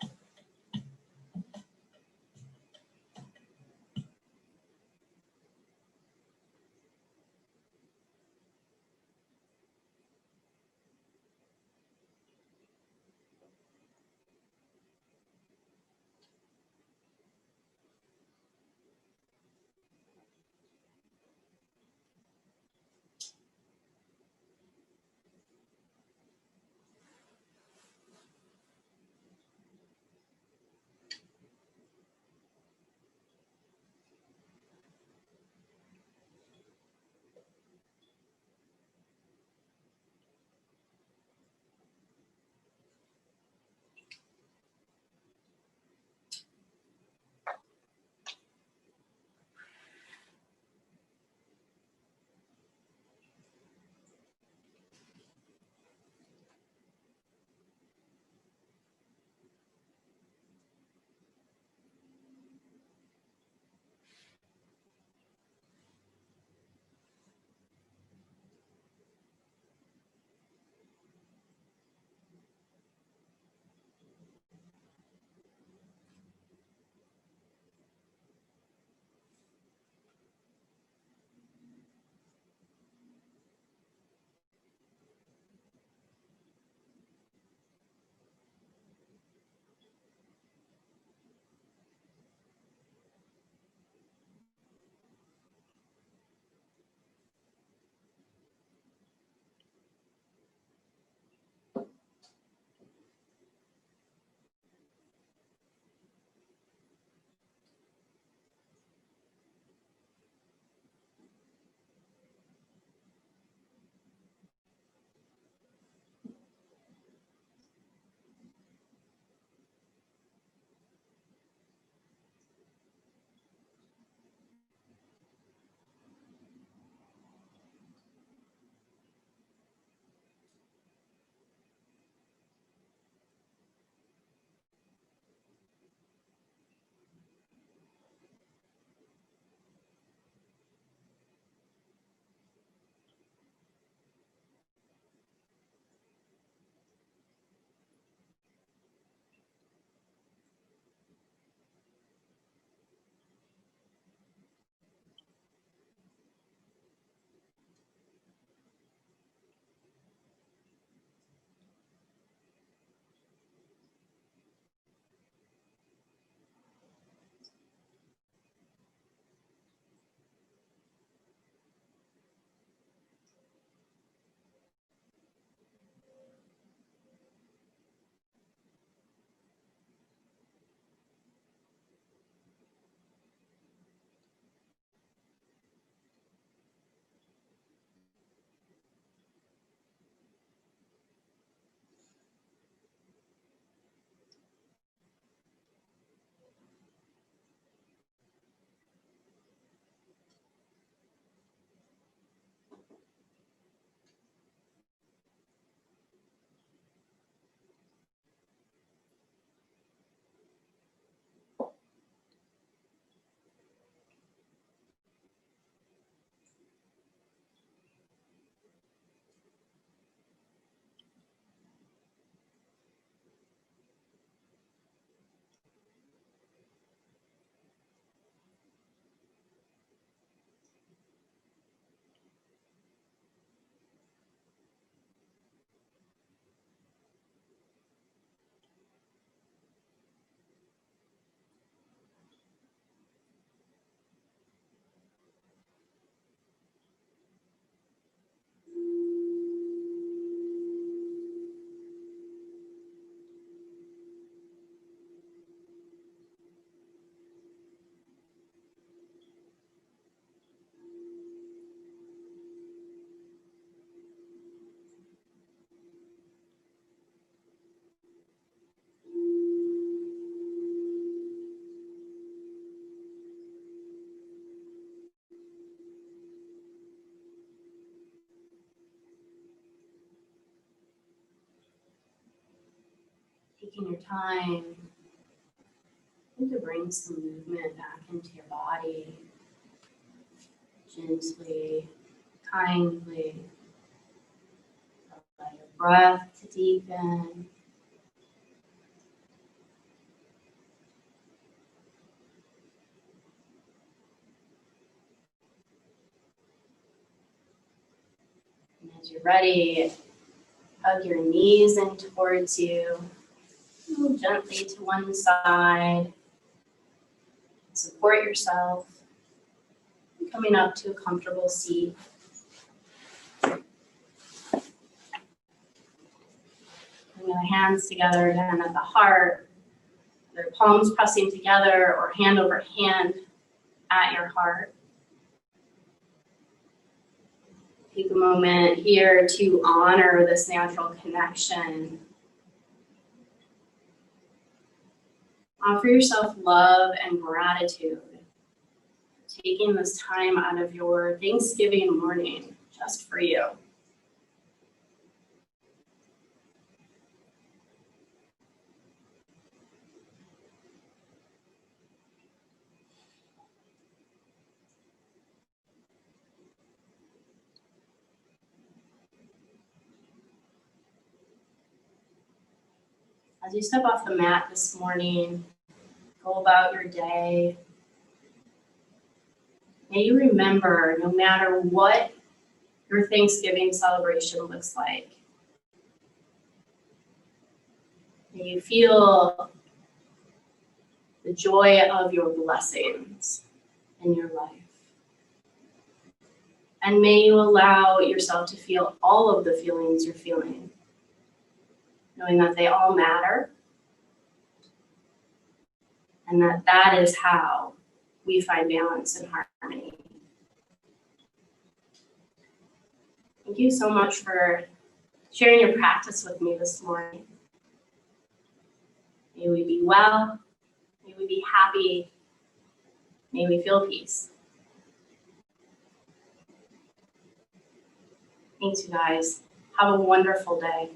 taking your time to bring some movement back into your body, gently, kindly. Allow your breath to deepen. And as you're ready, hug your knees in towards you. Move gently to one side. Support yourself. Coming up to a comfortable seat. Bring the hands together again at the heart. Their palms pressing together or hand over hand at your heart. Take a moment here to honor this natural connection. Offer yourself love and gratitude. Taking this time out of your Thanksgiving morning just for you. As you step off the mat this morning, go about your day, may you remember, no matter what your Thanksgiving celebration looks like, may you feel the joy of your blessings in your life. And may you allow yourself to feel all of the feelings you're feeling, knowing that they all matter, and that that is how we find balance and harmony. Thank you so much for sharing your practice with me this morning. May we be well, may we be happy, may we feel peace. Thanks, you guys. Have a wonderful day.